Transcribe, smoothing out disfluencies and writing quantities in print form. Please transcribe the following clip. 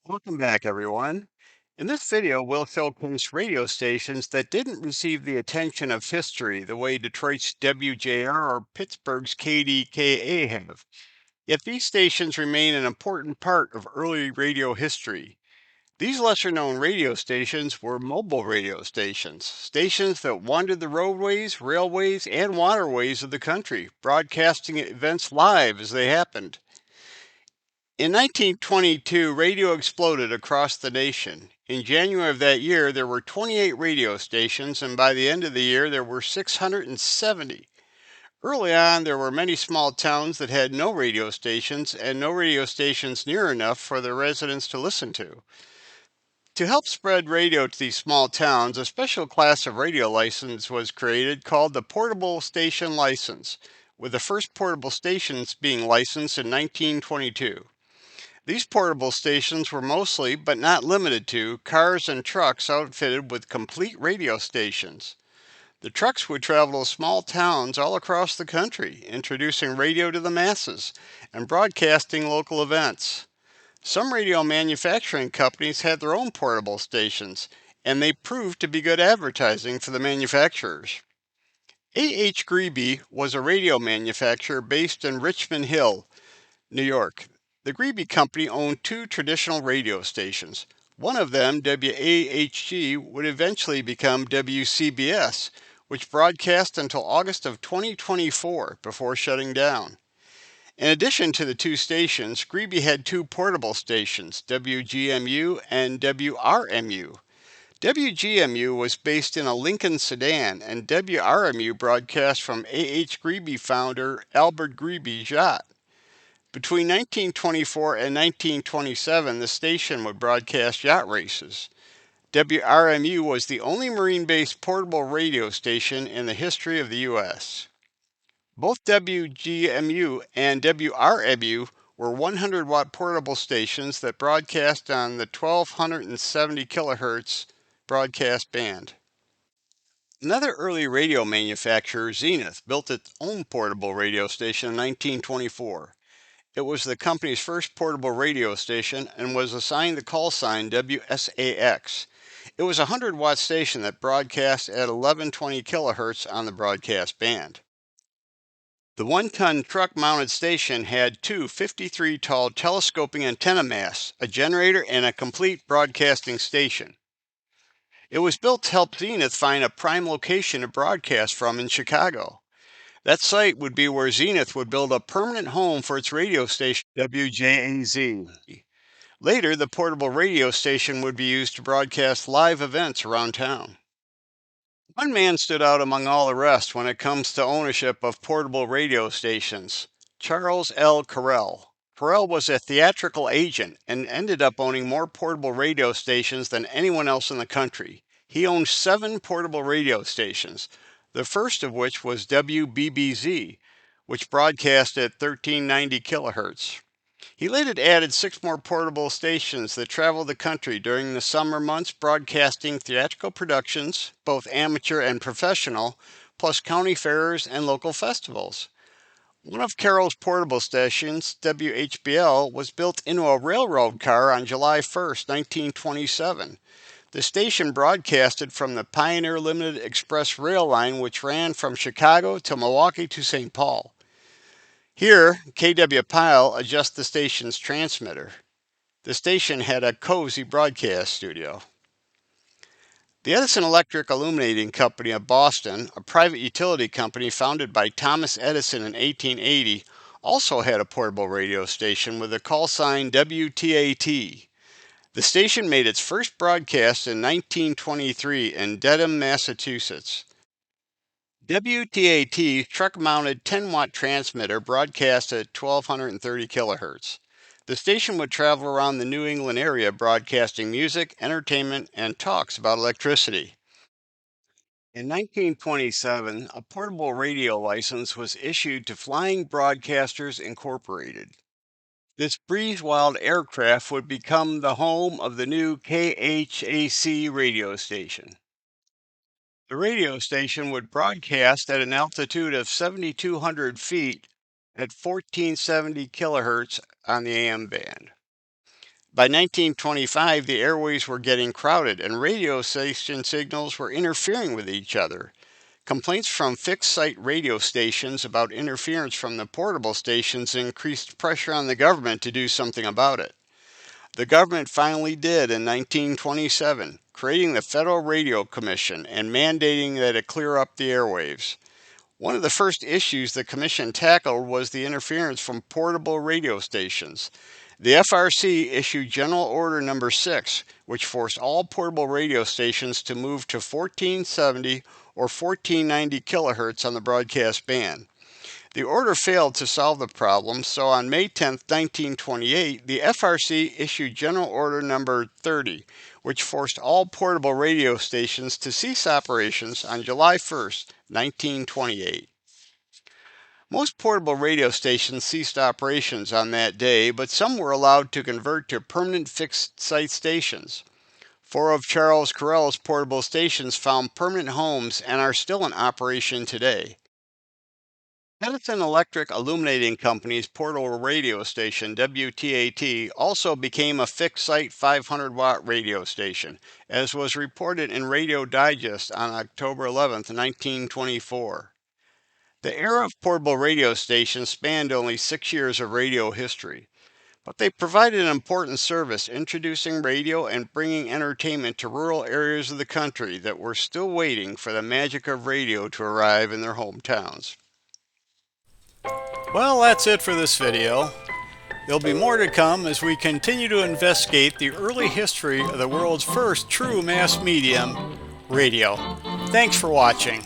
Welcome back, everyone. In this video, we'll showcase radio stations that didn't receive the attention of history the way Detroit's WJR or Pittsburgh's KDKA have. Yet these stations remain an important part of early radio history. These lesser known radio stations were mobile radio stations, stations that wandered the roadways, railways, and waterways of the country, broadcasting events live as they happened. In 1922, radio exploded across the nation. In January of that year, there were 28 radio stations, and by the end of the year, there were 670. Early on, there were many small towns that had no radio stations and no radio stations near enough for the residents to listen to. To help spread radio to these small towns, a special class of radio license was created called the Portable Station License, with the first portable stations being licensed in 1922. These portable stations were mostly, but not limited to, cars and trucks outfitted with complete radio stations. The trucks would travel to small towns all across the country, introducing radio to the masses and broadcasting local events. Some radio manufacturing companies had their own portable stations, and they proved to be good advertising for the manufacturers. A. H. Grebe was a radio manufacturer based in Richmond Hill, New York. The Grebe Company owned two traditional radio stations. One of them, WAHG, would eventually become WCBS, which broadcast until August of 2024 before shutting down. In addition to the two stations, Grebe had two portable stations, WGMU and WRMU. WGMU was based in a Lincoln sedan, and WRMU broadcast from A.H. Grebe founder Albert Grebe's yacht. Between 1924 and 1927, the station would broadcast yacht races. WRMU was the only marine based portable radio station in the history of the U.S. Both WGMU and WRMU were 100-watt portable stations that broadcast on the 1270 kilohertz broadcast band. Another early radio manufacturer, Zenith, built its own portable radio station in 1924. It was the company's first portable radio station and was assigned the call sign WSAX. It was a 100-watt station that broadcast at 1120 kilohertz on the broadcast band. The one-ton truck-mounted station had two 53-tall telescoping antenna masts, a generator, and a complete broadcasting station. It was built to help Zenith find a prime location to broadcast from in Chicago. That site would be where Zenith would build a permanent home for its radio station, WJAZ. Later, the portable radio station would be used to broadcast live events around town. One man stood out among all the rest when it comes to ownership of portable radio stations: Charles L. Carrell. Carrell was a theatrical agent and ended up owning more portable radio stations than anyone else in the country. He owned 7 portable radio stations, the first of which was WBBZ, which broadcast at 1390 kilohertz. He later added 6 more portable stations that traveled the country during the summer months, broadcasting theatrical productions, both amateur and professional, plus county fairs and local festivals. One of Carroll's portable stations, WHBL, was built into a railroad car on July 1st, 1927. The station broadcasted from the Pioneer Limited Express rail line, which ran from Chicago to Milwaukee to St. Paul. Here, KW Pyle adjusts the station's transmitter. The station had a cozy broadcast studio. The Edison Electric Illuminating Company of Boston, a private utility company founded by Thomas Edison in 1880, also had a portable radio station with a call sign WTAT. The station made its first broadcast in 1923 in Dedham, Massachusetts. WTAT's truck-mounted 10-watt transmitter broadcast at 1230 kilohertz. The station would travel around the New England area broadcasting music, entertainment, and talks about electricity. In 1927, a portable radio license was issued to Flying Broadcasters Incorporated. This breeze-wild aircraft would become the home of the new KHAC radio station. The radio station would broadcast at an altitude of 7,200 feet at 1470 kilohertz on the AM band. By 1925, the airways were getting crowded and radio station signals were interfering with each other. Complaints from fixed site radio stations about interference from the portable stations increased pressure on the government to do something about it. The government finally did in 1927, creating the Federal Radio Commission and mandating that it clear up the airwaves. One of the first issues the commission tackled was the interference from portable radio stations. The FRC issued General Order Number 6, which forced all portable radio stations to move to 1470 or 1490 kilohertz on the broadcast band. The order failed to solve the problem, so on May 10, 1928, the FRC issued General Order Number 30, which forced all portable radio stations to cease operations on July 1, 1928. Most portable radio stations ceased operations on that day, but some were allowed to convert to permanent fixed site stations. 4 of Charles Correll's portable stations found permanent homes and are still in operation today. Edison Electric Illuminating Company's portable radio station, WTAT, also became a fixed-site 500-watt radio station, as was reported in Radio Digest on October 11, 1924. The era of portable radio stations spanned only 6 years of radio history, but they provided an important service, introducing radio and bringing entertainment to rural areas of the country that were still waiting for the magic of radio to arrive in their hometowns. Well, that's it for this video. There'll be more to come as we continue to investigate the early history of the world's first true mass medium, radio. Thanks for watching.